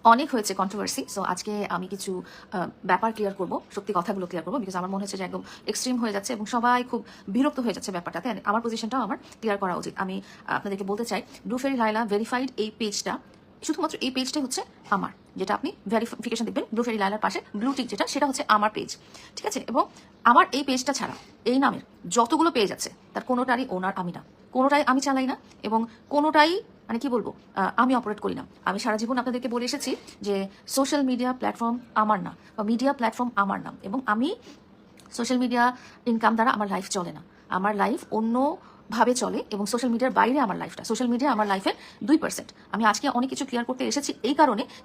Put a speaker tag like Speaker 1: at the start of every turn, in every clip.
Speaker 1: অনেক হয়েছে controversy. So আজকে আমি কিছু ব্যাপার ক্লিয়ার করব, সত্যি কথাগুলো ক্লিয়ার করবো, বিকজ আমার মনে হচ্ছে যে একদম এক্সট্রিম হয়ে যাচ্ছে এবং সবাই খুব বিরক্ত হয়ে যাচ্ছে ব্যাপারটাতে। আমার পজিশনটাও আমার ক্লিয়ার করা উচিত। আমি আপনাদেরকে বলতে চাই, ব্লু ফেরি লায়লা ভেরিফাইড এই পেজটা, শুধুমাত্র এই পেজটাই হচ্ছে আমার, যেটা আপনি ভেরিফিকেশন দেখবেন ব্লু ফেরি লায়লার পাশে ব্লু টিক যেটা, সেটা হচ্ছে আমার পেজ, ঠিক আছে? এবং আমার এই পেজটা ছাড়া এই নামের যতগুলো পেজ আছে তার কোনোটারই ওনার আমি না, কোনোটাই আমি চালাই না, এবং কোনোটাই মানে কি বলবো, আমি অপারেট করি না। আমি সারা জীবন আপনাদেরকে বলে এসেছি যে সোশ্যাল মিডিয়া প্ল্যাটফর্ম আমার না, বা মিডিয়া প্ল্যাটফর্ম আমার না, এবং আমি সোশ্যাল মিডিয়া ইনকাম দ্বারা আমার লাইফ চলে না। আমার লাইফ অন্যভাবে চলে, এবং সোশ্যাল মিডিয়ার বাইরে আমার লাইফটা, সোশ্যাল মিডিয়া আমার লাইফের 2%। আমি আজকে অনেক কিছু ক্লিয়ার করতে এসেছি এই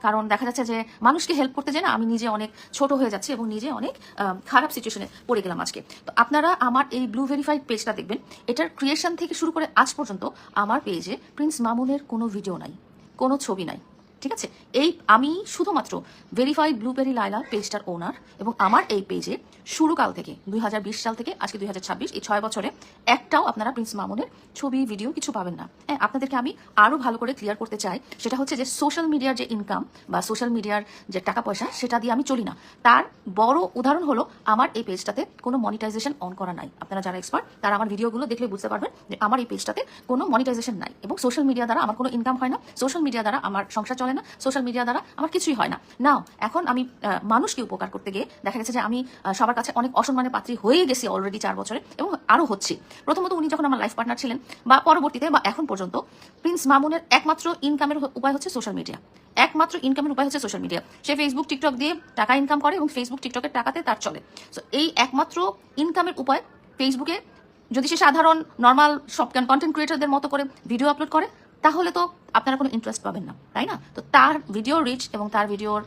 Speaker 1: কারণ দেখা যাচ্ছে যে মানুষকে হেল্প করতে যায় না, আমি নিজে অনেক ছোট হয়ে যাচ্ছি এবং নিজে অনেক খারাপ সিচুয়েশনে পড়ে গেলাম আজকে। তো আপনারা আমার এই ব্লু ভেরিফাইড পেজটা দেখবেন, এটার ক্রিয়েশন থেকে শুরু করে আজ পর্যন্ত আমার পেজে প্রিন্স মামুনের কোনো ভিডিও নাই, কোনো ছবি নাই, ঠিক আছে? আমি শুধুমাত্র ভেরিফাইড ব্লুবেরি লায়লা পেজটার ওনার, এবং আমার এই পেজে শুরুকাল থেকে 2020 সাল থেকে আজকে 2026, এই 6 বছরে একটাও আপনারা প্রিন্স মামুনের ছবি ভিডিও কিছু পাবেন না। হ্যাঁ, আপনাদেরকে আমি আরো ভালো করে ক্লিয়ার করতে চাই, সেটা হচ্ছে যে সোশ্যাল মিডিয়ার যে ইনকাম বা সোশ্যাল মিডিয়ার যে টাকা পয়সা, সেটা দিয়ে আমি চলি না। তার বড় উদাহরণ হলো আমার এই পেজটাতে কোনো মনিটাইজেশন অন করা নাই। আপনারা যারা এক্সপার্ট তারা আমার ভিডিওগুলো দেখলে বুঝতে পারবেন যে আমার এই পেজটাতে কোনো মনিটাইজেশন নাই, এবং সোশ্যাল মিডিয়া দ্বারা আমার কোনো ইনকাম হয় না, সোশ্যাল মিডিয়া দ্বারা আমার সংসার চলে না, সোশ্যাল মিডিয়া দ্বারা আমার কিছুই হয় না। নাও এখন আমি মানুষকে উপকার করতে গিয়ে দেখা গেছে যে আমি সবার কাছে অনেক অসম্মানের পাত্রী হয়ে গেছি অলরেডি 4 বছরে, এবং আরো হচ্ছি। প্রথমত উনি যখন আমার লাইফ পার্টনার ছিলেন, বা পরবর্তীতে বা এখন পর্যন্ত, প্রিন্স মামুনের একমাত্র ইনকামের উপায় হচ্ছে সোশ্যাল মিডিয়া, একমাত্র ইনকামের উপায় হচ্ছে সোশ্যাল মিডিয়া। সে ফেসবুক টিকটক দিয়ে টাকা ইনকাম করে, এবং ফেসবুক টিকটকের টাকাতে তার চলে। সো এই একমাত্র ইনকামের উপায় ফেসবুকে যদি সে সাধারণ নর্মাল সব কন্টেন্ট ক্রিয়েটরদের মতো করে ভিডিও আপলোড করে, তাহলে তো আপনারা কোনো ইন্টারেস্ট পাবেন না, তাই না? তো তার ভিডিও রিচ এবং তার ভিডিওর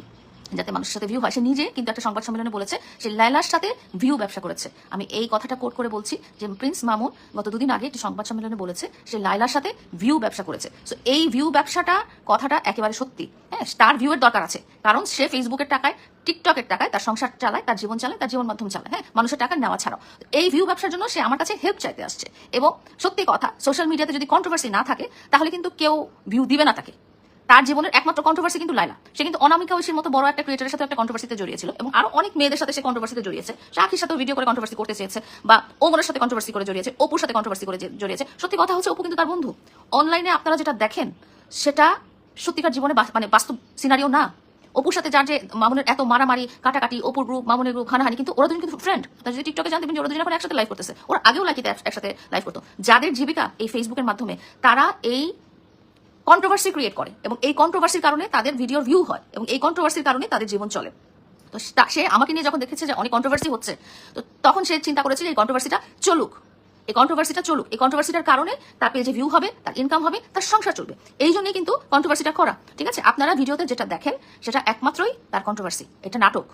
Speaker 1: যাতে মানুষের সাথে ভিউ হয়, সে নিজে কিন্তু একটা সংবাদ সম্মেলনে বলেছে সে লায়লার সাথে ভিউ ব্যবসা করেছে। আমি এই কথাটা কোট করে বলছি যে প্রিন্স মামুন গত 2 দিন আগে একটি সংবাদ সম্মেলনে বলেছে সে লায়লার সাথে ভিউ ব্যবসা করেছে। সো এই ভিউ ব্যবসাটা কথাটা একেবারে সত্যি। হ্যাঁ, তার ভিউয়ের দরকার আছে, কারণ সে ফেসবুকের টাকায়, টিকটকের টাকায় তার সংসার চালায়, তার জীবন চালায়, তার জীবন মাধ্যম চালায়। হ্যাঁ, মানুষের টাকা নেওয়া ছাড়াও এই ভিউ ব্যবসার জন্য সে আমার কাছে হেল্প চাইতে আসছে। এবং সত্যি কথা, সোশ্যাল মিডিয়াতে যদি কন্ট্রোভার্সি না থাকে তাহলে কিন্তু কেউ ভিউ দিবে না তাকে। তার জীবনের একমাত্র কন্ট্রোভার্সি কিন্তু লায়লা। সে কিন্তু অনামিকা ঐশীর মতো বড় একটা ক্রিয়েটরের সাথে একটা কন্ট্রোভার্সিতে জড়িয়েছিল, এবং আরো অনেক মেয়েদের সাথে সে কন্ট্রোভার্সিতে জড়িয়েছে। সাক্ষীর সাথে ভিডিও করে কন্ট্রোভার্সি করতে চেয়েছে, বা ওমরের সাথে কন্ট্রোভার্সি করে জড়িয়েছে, অপুর সাথে কন্ট্রোভার্সি করে জড়িয়েছে। সত্যি কথা হচ্ছে অপু কিন্তু তার বন্ধু। অনলাইনে আপনারা যেটা দেখেন সেটা সত্যিকার জীবনে মানে বাস্তব সিনারিও না। অপুর সাথে যার যে মামুনের এত মারামারি কাটাকাটি, অপুর গ্রুপ মামুনের গ্রুপ হানাহানি, কিন্তু ওরা দুজন কিন্তু ফ্রেন্ড। তারা যদি টিকটকে জানতে ওরা দুজন এখন একসাথে লাইভ করতেছে, ওরা আগেও লাইকিতে একসাথে লাইভ করতো। যাদের জীবিকা এই ফেসবুকের মাধ্যমে, তারা এই কন্ট্রোভার্সি ক্রিয়েট করে, এবং এই কন্ট্রোভার্সির কারণে তাদের ভিডিওর ভিউ হয়, এবং এই কন্ট্রোভার্সির কারণে তাদের জীবন চলে। তো সে আমাকে নিয়ে যখন দেখেছে যে অনেক কন্ট্রোভার্সি হচ্ছে, তো তখন সে চিন্তা করেছে যে এই কন্ট্রোভার্সিটা চলুক, এই কন্ট্রোভার্সিটার কারণে তার পেজে ভিউ হবে, তার ইনকাম হবে, তার সংসার চলবে। এই জন্যই কিন্তু কন্ট্রোভার্সিটা করা, ঠিক আছে? আপনারা ভিডিওতে যেটা দেখেন সেটা একমাত্রই তার কন্ট্রোভার্সি, এটা নাটক।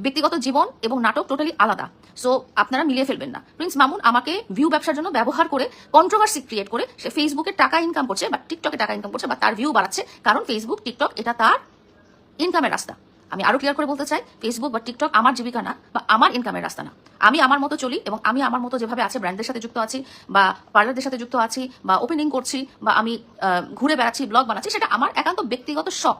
Speaker 1: ব্যক্তিগত জীবন এবং নাটক টোটালি আলাদা। সো আপনারা মিলিয়ে ফেলবেন না। প্রিন্স মামুন আমাকে ভিউ ব্যবসার জন্য ব্যবহার করে, কন্ট্রোভার্সি ক্রিয়েট করে সে ফেসবুকে টাকা ইনকাম করছে, বা টিকটকে টাকা ইনকাম করছে, বা তার ভিউ বাড়াচ্ছে, কারণ ফেসবুক টিকটক এটা তার ইনকামের রাস্তা। আমি আরো ক্লিয়ার করে বলতে চাই, ফেসবুক বা টিকটক আমার জীবিকা না, বা আমার ইনকামের রাস্তা না। আমি আমার মতো চলি, এবং আমি আমার মতো যেভাবে আছে, ব্র্যান্ডের সাথে যুক্ত আছি, বা পার্লারদের সাথে যুক্ত আছি, বা ওপেনিং করছি, বা আমি ঘুরে বেড়াচ্ছি, ব্লগ বানাচ্ছি, সেটা আমার একান্ত ব্যক্তিগত শখ।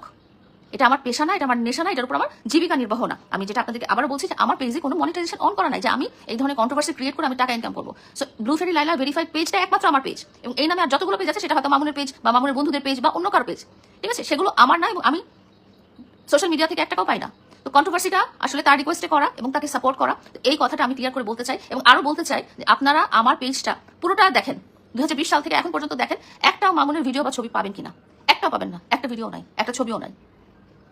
Speaker 1: এটা আমার পেশা না, এটা আমার নেশা না, এটার উপর আমার জীবিকা নির্বাহ না। আমি যেটা আপনাদেরকে আবার বলছি যে আমার পেজে কোনো মনিটাইজেশন অন করা নাই, যে আমি এই ধরনের কন্ট্রোভার্সি ক্রিয়েট করে আমি টাকা ইনকাম করবো। সো ব্লু ফেরি লায়লা ভেরিফাইড পেজটা একমাত্র আমার পেজ, এবং এই নামে আর যতগুলো পেজ আছে সেটা হয়তো মামুনের পেজ, বা মামুনের বন্ধুদের পেজ, বা অন্য কারো পেজ, ঠিক আছে? সেগুলো আমার না, এবং আমি সোশ্যাল মিডিয়া থেকে 1 টাকাও পাই না। তো কন্ট্রোভার্সিটা আসলে তার রিকোয়েস্টে করা, এবং তাকে সাপোর্ট করা। এই কথাটা আমি ক্লিয়ার করে বলতে চাই, এবং আরো বলতে চাই যে আপনারা আমার পেজটা পুরোটা দেখেন, 2020 সাল থেকে এখন পর্যন্ত দেখেন, একটাও মামুনের ভিডিও বা ছবি পাবেন কিনা, একটাও পাবেন না, একটা ভিডিও নাই, একটা ছবিও নাই।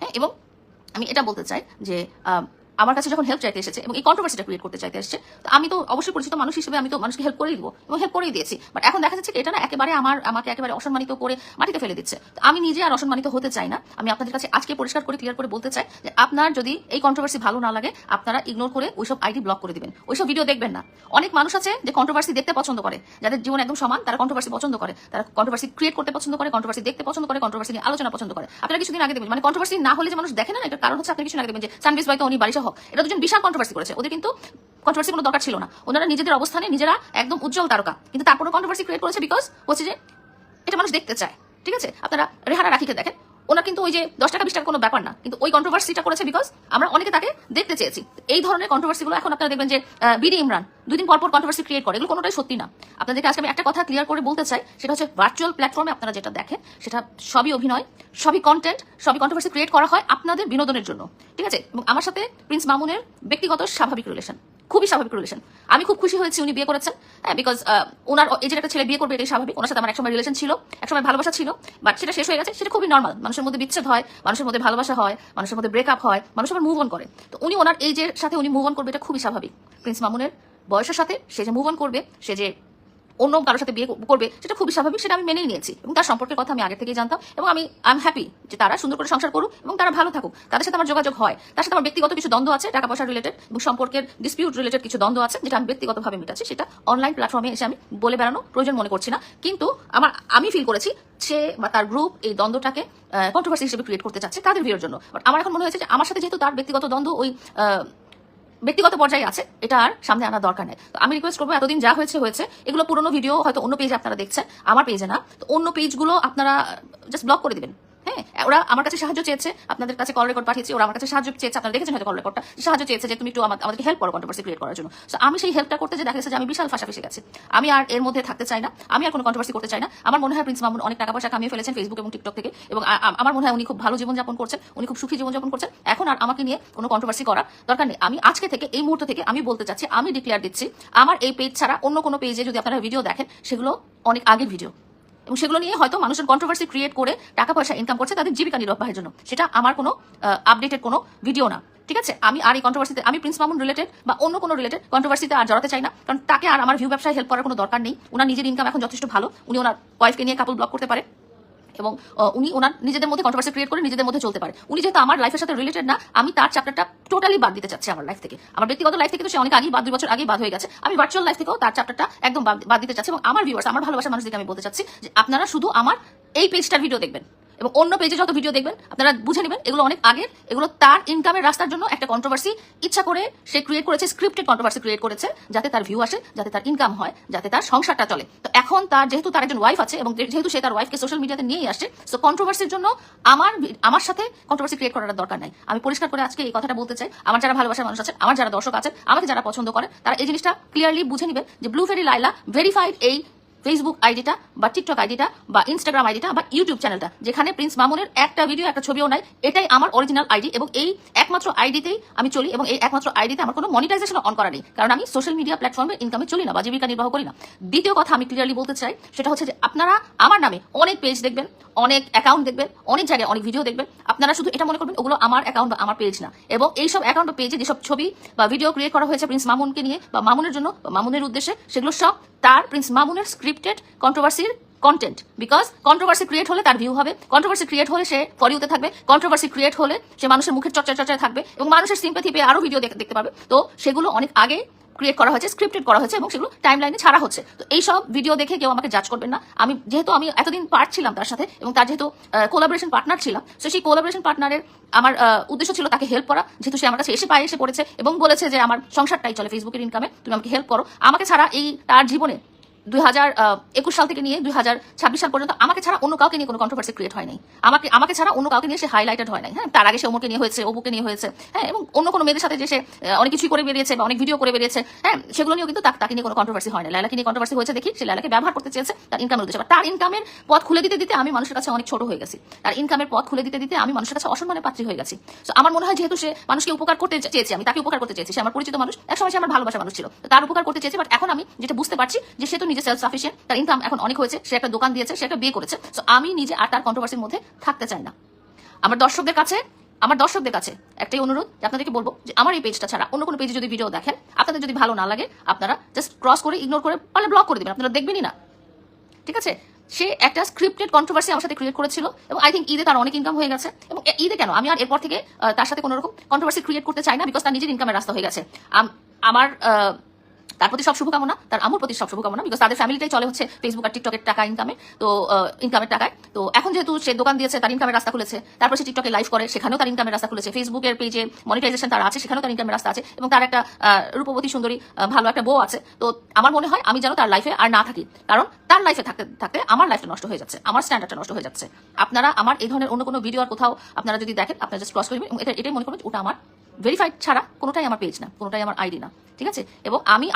Speaker 1: হ্যাঁ, এবং আমি এটা বলতে চাই যে আমার কাছে যখন হেল্প চাইতে এসেছে এবং এই কন্ট্রোভার্সিটা ক্রিয়েট করতে চাইতে এসেছে, তো আমি তো অবশ্যই পরিচিত মানুষ হিসেবে আমি তো মানুষকে হেল্প করেই দিব, এবং হেল্প করেই দিয়েছি। বাট এখন দেখা যাচ্ছে এটা না, একেবারে আমাকে একেবারে অসম্মানিত করে মাটিতে ফেলে দিচ্ছে। তো আমি নিজে আর অসম্মানিত হতে চাই না। আমি আপনাদের কাছে আজকে পরিষ্কার করে ক্লিয়ার করে বলতে চাই যে আপনার যদি এই কন্ট্রোভার্সি ভালো না লাগে, আপনারা ইগনোর করে ওইসব আইডি ব্লক করে দিবেন, ওইসব ভিডিও দেখবেন না। অনেক মানুষ আছে যে কন্ট্রোভার্সি দেখতে পছন্দ করে, যাদের জীবন একদম সমান, তারা কন্ট্রোভার্সি পছন্দ করে, তারা কন্ট্রোভার্সি ক্রিয়েট করতে পছন্দ করে, কন্ট্রোভার্সি দেখতে পছন্দ করে, কন্ট্রোভার্সি নিয়ে আলোচনা পছন্দ করে। আপনারা কিছুদিন আগে দেখবেন, মানে কন্ট্রোভার্সি না হলে যে মানুষ দেখে না, এটার কারণ হচ্ছে আপনি কিছুদিন আগে দেখবেন যে সানবিজ ভাই তো উনি বারিশা হক, এটা দুজন বিশাল কন্ট্রোভার্সি করেছে। ওদের কিন্তু কন্ট্রোভার্সি কোনো দরকার ছিল না, ওনারা নিজেদের অবস্থানে নিজেরা একদম উজ্জ্বল তারকা, কিন্তু তারপরে কন্ট্রোভার্সি ক্রিয়েট করেছে বিকজ হচ্ছে যে এটা মানুষ দেখতে চায়, ঠিক আছে? আপনারা রেহানা রাখিকে দেখেন, ওনার কিন্তু ওই যে 10 টাকা 20 টাকা কোনো ব্যাপার না, কিন্তু ওই কন্ট্রোভার্সিটা করেছে বিকজ আমরা অনেকে তাকে দেখতে চেয়েছি। এই ধরনের কন্ট্রোভার্সিগুলো এখন আপনারা দেখবেন যে বিডি ইমরান 2 দিন পর পর কন্ট্রোভার্সি ক্রিয়েট করে, এগুলো কোনোটাই সত্যি না। আপনাদেরকে আজকে আমি একটা কথা ক্লিয়ার করে বলতে চাই, সেটা হচ্ছে ভার্চুয়াল প্ল্যাটফর্মে আপনারা যেটা দেখেন সেটা সবই অভিনয়, সবই কন্টেন্ট, সবই কন্ট্রোভার্সি ক্রিয়েট করা হয় আপনাদের বিনোদনের জন্য, ঠিক আছে? এবং আমার সাথে প্রিন্স মামুনের ব্যক্তিগত স্বাভাবিক রিলেশন, খুবই স্বাভাবিক রিলেশন। আমি খুব খুশি হয়েছি উনি বিয়ে করেছেন, হ্যাঁ, বিকজ ওনার এই যে একটা ছেলে বিয়ে করবে এটাই স্বাভাবিক। ওনার সাথে আমার একসময় রিলেশন ছিল, একসময় ভালোবাসা ছিল, বাট সেটা শেষ হয়ে গেছে, সেটা খুবই নর্মাল। মানুষের মধ্যে বিচ্ছেদ হয়, মানুষের মধ্যে ভালোবাসা হয়, মানুষের মধ্যে ব্রেকআপ হয়, মানুষ আবার মুভ অন করে। তো উনি ওনার এই যে সাথে উনি মুভ অন করবে এটা খুবই স্বাভাবিক। প্রিন্স মামুনের বয়সের সাথে সে যে মুভ অন করবে, সে যে অন্য কারোর সাথে বিয়ে করবে, সেটা খুবই স্বাভাবিক, সেটা আমি মেনেই নিয়েছি। এবং তার সম্পর্কের কথা আমি আগে থেকেই জানতাম, এবং আমি এম হ্যাপি যে তারা সুন্দর করে সংসার করুক এবং তারা ভালো থাকুক। তাদের সাথে আমার যোগাযোগ হয়, তার সাথে আমার ব্যক্তিগত কিছু দ্বন্দ্ব আছে, টাকা পয়সা রিলেটেড এবং সম্পর্কের ডিসপিউট রিলেটেড কিছু দ্বন্দ্ব আছে, যেটা আমি ব্যক্তিগতভাবে মেটাচ্ছি। সেটা অনলাইন প্ল্যাটফর্মে এসে আমি বলে বেড়ানো প্রয়োজন মনে করছি না। কিন্তু আমি ফিল করেছি সে বা তার গ্রুপ এই দ্বন্দ্বটাকে কন্ট্রোভার্সি হিসেবে ক্রিয়েট করতে চাচ্ছে তাদের ভিউর জন্য। বাট আমার এখন মনে হয়েছে যে আমার সাথে যেহেতু তার ব্যক্তিগত দ্বন্দ্ব ওই ব্যক্তিগত পর্যায়ে আছে, এটা আর সামনে আনার দরকার নেই। তো আমি রিকোয়েস্ট করবো, এতদিন যা হয়েছে হয়েছে, এগুলো পুরোনো ভিডিও হয়তো অন্য পেজে আপনারা দেখছেন, আমার পেজে না। তো অন্য পেজগুলো আপনারা জাস্ট ব্লক করে দিবেন। হ্যাঁ, ওরা আমার কাছে সাহায্য চেয়েছে, আপনাদের কাছে কল রেকর্ড পাঠিয়েছি, ওরা আমার কাছে সাহায্য চেয়েছে, আপনারা দেখেছেন হয়তো কল রেকর্ডটা, সাহায্য চেয়েছে যে তুমি একটু আমাদেরকে হেল্প করো কন্ট্রোভার্সি ক্রিয়েট করার জন্য। তো আমি সেই হেল্পটা করতে যে দেখা গেছে যে আমি বিশাল ফাঁসা ফেসে গেছি। আমি আর এর মধ্যে থাকতে চাই না, আমি আর কোনো কন্ট্রোভার্সি করতে চাই না। আমার মনে হয় প্রিন্স মামুন অনেক টাকা পয়সা কামিয়ে ফেলেছেন ফেসবুক এবং টিকটক থেকে, এবং আমার মনে হয় উনি খুব ভালো জীবনযাপন করছেন, উনি খুব সুখী জীবনযাপন করছেন। এখন আর আমাকে নিয়ে কোনো কন্ট্রোভার্সি করার দরকার নেই। আমি আজকে থেকে, এই মুহূর্ত থেকে আমি বলতে চাচ্ছি, আমি ডিক্লেয়ার দিচ্ছি, আমার এই পেজ ছাড়া অন্য কোনো পেজে যদি আপনারা ভিডিও দেখেন, সেগুলো অনেক আগের ভিডিও, এবং সেগুলো নিয়ে হয়তো মানুষের কন্ট্রোভার্সি ক্রিয়েট করে টাকা পয়সা ইনকাম করছে তাদের জীবিকা নির্বাহের জন্য। সেটা আমার কোনো আপডেটেড কোনো ভিডিও না, ঠিক আছে? আমি আর এই কন্ট্রোভার্সিতে, আমি প্রিন্স মামুন রিলেটেড বা অন্য কোনো রিলেটেড কন্ট্রোভার্সিতে আর জড়াতে চাই না, কারণ তাকে আর আমার ভিউ ব্যবসায় হেল্প করার কোনো দরকার নেই। ওনার নিজের ইনকাম এখন যথেষ্ট ভালো, উনি ওনার ওয়াইফকে নিয়ে কাপল ব্লগ করতে পারে এবং উনি ওনার নিজেদের মধ্যে কন্ট্রোভার্সি ক্রিয়েট করে নিজেদের মধ্যে চলতে পারে। উনি যেহেতু আমার লাইফের সাথে রিলেটেড না, আমি তার চ্যাপ্টারটা টোটালি বাদ দিতে চাচ্ছি আমার লাইফ থেকে। আমার ব্যক্তিগত লাইফ থেকে তো সে অনেক আগেই 2 বছর আগেই বাদ হয়ে গেছে। আমি ভার্চুয়াল লাইফ থেকেও তার চ্যাপ্টারটা একদম বাদ দিতে চাচ্ছি, এবং আমার ভিউয়ার্স, আমার ভালোবাসা মানুষদেরকে আমি বলতে চাচ্ছি যে আপনারা শুধু আমার এই পেজটার ভিডিও দেখবেন, এবং অন্য পেজে যত ভিডিও দেখবেন আপনারা বুঝে নেবেন এগুলো অনেক আগের, এগুলো তার ইনকামের রাস্তার জন্য একটা কন্ট্রোভার্সি ইচ্ছা করে সে ক্রিয়েট করেছে, স্ক্রিপ্টেড কন্ট্রোভার্সি ক্রিয়েট করেছে, যাতে তার ভিউ আসে, যাতে তার ইনকাম হয়, যাতে তার সংসারটা চলে। তো এখন যেহেতু তার একজন ওয়াইফ আছে, এবং যেহেতু সে তার ওয়াইফকে সোশ্যাল মিডিয়াতে নিয়েই আসছে, সো কন্ট্রোভার্সির জন্য আমার সাথে কন্ট্রোভার্সি ক্রিয়েট করার দরকার নাই। আমি পরিষ্কার করে আজকে এই কথাটা বলতে চাই। আমার যারা ভালোবাসার মানুষ আছে, আমার যারা দর্শক আছেন, আমাকে যারা পছন্দ করে, তারা এই জিনিসটা ক্লিয়ারলি বুঝে নেবেন যে ব্লু ফেরি লাইলা ভেরিফাইড এই ফেসবুক আইডিটা বা টিকটক আইডিটা বা ইনস্টাগ্রাম আইডিটা বা ইউটিউব চ্যানেলটা, যেখানে প্রিন্স মামুনের একটা ভিডিও একটা ছবিও নাই, এটাই আমার অরিজিনাল আইডি, এবং এই একমাত্র আইডিতেই আমি চলি, এবং এই একমাত্র আইডিতে আমার কোনো মনিটাইজেশন অন করা নেই, কারণ আমি সোশ্যাল মিডিয়া প্ল্যাটফর্মে ইনকামে চলি না বা জীবিকা নির্বাহ করি না। দ্বিতীয় কথা আমি ক্লিয়ারলি বলতে চাই, সেটা হচ্ছে যে আপনারা আমার নামে অনেক পেজ দেখবেন, অনেক অ্যাকাউন্ট দেখবেন, অনেক জায়গায় অনেক ভিডিও দেখবেন, আপনারা শুধু এটা মনে করবেন ওগুলো আমার অ্যাকাউন্ট বা আমার পেজ না। এবং এইসব অ্যাকাউন্ট বা পেজে যেসব ছবি বা ভিডিও ক্রিয়েট করা হয়েছে প্রিন্স মামুনকে নিয়ে বা মামুনের জন্য বা মামুনের উদ্দেশ্যে, সেগুলো সব তার প্রিন্স মামুনের স্ক্রিপ্টেড কন্ট্রোভার্সির কন্টেন্ট। বিকজ কন্ট্রোভার্সি ক্রিয়েট হলে তার ভিউ হবে, কন্ট্রোভার্সি ক্রিয়েট হলে সে ফর ইউতে থাকবে, কন্ট্রোভার্সি ক্রিয়েট হলে সে মানুষের মুখের চর্চায় থাকবে এবং মানুষের সিম্প্যাথি পেয়ে আরো ভিডিও দেখতে পাবে। তো সেগুলো অনেক আগে ক্রিয়েট করা হয়েছে, স্ক্রিপ্টেড করা হয়েছে, এবং সেগুলো টাইম লাইনে ছাড়া হচ্ছে। তো এইসব ভিডিও দেখে কেউ আমাকে জাজ করবেন না। আমি এতদিন পার্ট ছিলাম তার সাথে, এবং তার যেহেতু কোলাবোরেশন পার্টনার ছিলাম, তো সেই কোলাবোরেশন পার্টনারের আমার উদ্দেশ্য ছিল তাকে হেল্প করা। যেহেতু সে আমার কাছে এসে পড়েছে এবং বলেছে যে আমার সংসারটাই চলে ফেসবুকের ইনকামে, তুমি আমাকে হেল্প করো। আমাকে ছাড়া তার জীবনে 2021 সাল থেকে নিয়ে 2026 সাল পর্যন্ত আমাকে ছাড়া অন্য কাউকে নিয়ে কোনো কন্ট্রোভার্সি ক্রিয়েট হয় নাই। আমাকে ছাড়া অন্য কাউকে নিয়ে সে হাইলাইটেড হয় নাই। হ্যাঁ, তার আগে সে ওমরকে নিয়ে হয়েছে, অপুকে নিয়ে হয়েছে, হ্যাঁ, এবং অন্য কোনো মেয়েদের সাথে যে সে অনেক কিছুই করে বেরিয়েছে বা অনেক ভিডিও করে বেরিয়েছে, হ্যাঁ, সেগুলো নিয়েও কিন্তু তাকে নিয়ে কোনো কন্ট্রোভার্সি হয় না। লাইলাকে নিয়ে কন্ট্রোভার্সি হয়েছে দেখি সে লাইলাকে ব্যবহার করতে চেয়েছে তার ইনকামের উদ্দেশ্যে। তার ইনকামের পথ খুলে দিতে আমি মানুষের কাছে অনেক ছোট হয়ে গেছি। তার ইনকামের পথ খুলে দিতে আমি মানুষের কাছে অসম্মানের পাত্রী হয়ে গেছি। তো আমার মনে হয় যেহেতু সে মানুষকে উপকার করতে চেয়েছে, আমি তাকে উপকার করতে চেয়েছি, সে আমার পরিচিত মানুষ, একসময় সে আমার ভালোবাসা মানুষ ছিল, তার উপকার করতে চেয়েছি। বাট এখন আমি যেটা বুঝতে পারছি যে সে তো নিজে সেলফ সাফিসিয়েন্ট, তার ইনকাম এখন অনেক হয়েছে, সে একটা দোকান দিয়েছে, সে একটা বিয়ে করেছে। তো আমি নিজে আর তার কন্ট্রোভার্সির মধ্যে থাকতে চাই না। আমার দর্শকদের কাছে একটাই অনুরোধ, যে আপনাদেরকে বলবো যে আমার এই পেজটা ছাড়া অন্য কোনো পেজে যদি ভিডিও দেখেন, আপনাদের যদি ভালো না লাগে, আপনারা জাস্ট ক্রস করে ইগনোর করে পারলে ব্লক করে দিবেন, আপনারা দেখবেনই না, ঠিক আছে? সে একটা স্ক্রিপ্টেড কন্ট্রোভার্সি আমার সাথে ক্রিয়েট করেছিল, এবং আই থিঙ্ক ঈদে তার অনেক ইনকাম হয়ে গেছে। এবং ঈদে কেন, আমি আর এরপর থেকে তার সাথে কোনো রকম কন্ট্রোভার্সি ক্রিয়েট করতে চাই না, বিকজ তার নিজের ইনকামের রাস্তা হয়ে গেছে। আমার তার প্রতি সব শুভকামনা, তার আম্মুর প্রতি সব শুভকামনা, বিকজ তাদের ফ্যামিলিটাই চলে হচ্ছে ফেসবুক আর টিকটকের টাকা ইনকামে, তো ইনকামের টাকায়। তো এখন যেহেতু সে দোকান দিয়েছে, তার ইনকামের রাস্তা খুলেছে, তারপর সে টিকটকে লাইভ করে, সেখানেও তার ইনকামের রাস্তা খুলেছে, ফেসবুকের পেজে মনিটাইজেশন তার আছে, সেখানেও তার ইনকামের রাস্তা আছে, এবং তার একটা রূপবতী সুন্দরী ভালো একটা বউ আছে। তো আমার মনে হয় আমি যেন তার লাইফে আর না থাকি, কারণ তার লাইফে থাকতে থাকতে আমার লাইফটা নষ্ট হয়ে যাচ্ছে, আমার স্ট্যান্ডার্ডটা নষ্ট হয়ে যাচ্ছে। আপনারা আমার এই ধরনের অন্য কোনো ভিডিও আর কোথাও আপনারা যদি দেখেন, আপনারা জাস্ট ক্রস করবেন এবং এটাই মনে করবেন ওটা আমার ভেরিফাইড ছাড়া কোনোটাই আমার পেজ না, কোনোটাই আমার আইডি না, ঠিক আছে? এবং আমি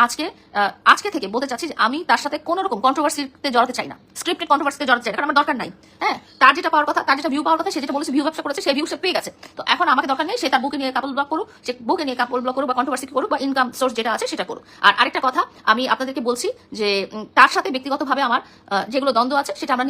Speaker 1: আজকে থেকে বলতে চাচ্ছি যে আমি তার সাথে কোনো রকম কন্ট্রোভার্সিতে জড়াতে চাই না, স্ক্রিপ্টেড কন্ট্রোভার্সিতে জড়াতে চাই না, কারণ আমার দরকার নাই। হ্যাঁ, তার যেটা পাওয়ার কথা, তার যেটা ভিউ পাওয়ার কথা, সে যেটা বলেছে ভিউ ব্যবসা করেছে, সেই ভিউ সে পেয়ে গেছে। তো এখন আমাকে দরকার নেই, সে তার বুকে নিয়ে কাপল ব্লগ করুক, সে বুকে নিয়ে কাপল ব্লগ করুক বা কন্ট্রোভার্সি করুক বা ইনকাম সোর্স যেটা আছে সেটা করুক। আর আরেকটা কথা আমি আপনাদেরকে বলছি যে তার সাথে ব্যক্তিগতভাবে আমার যেগুলো দ্বন্দ্ব আছে সেটা আমরা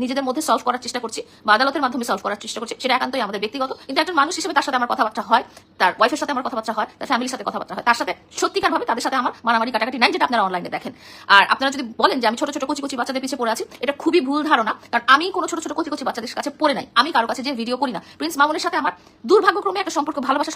Speaker 1: নিজেদের মধ্যে সলভ করার চেষ্টা করছি বা আদালতের মাধ্যমে সলভ করার চেষ্টা করছি, সেটা একান্তই আমাদের ব্যক্তিগত। কিন্তু একজন মানুষ হিসেবে তার সাথে আমার কথাবার্তা হয়, তার ওয়াইফের সাথে আমার কথাবার্তা হয়, তার ফ্যামিলির সাথে কথাবার্তা হয়, তার সাথে সত্যিকার ভাবে তাদের সাথে আমার মারামারি কাটাকাটি নাই, যেটা আপনারা অনলাইনে দেখেন। আর আপনারা যদি বলেন যে আমি ছোট ছোট কচি কচি বাচ্চাদের পিছিয়ে পড়ে আছি, এটা খুবই ভুল ধারণা, কারণ আমি কোনো ছোট ছোট কচি কচি বাচ্চাদের কাছে পড়ে নাই, আমি কারো কাছে যে ভিডিও করি না। প্রিন্স মামুনের সাথে আমার দুর্ভাগ্যক্রমে একটা সম্পর্ক, ভালোবাসা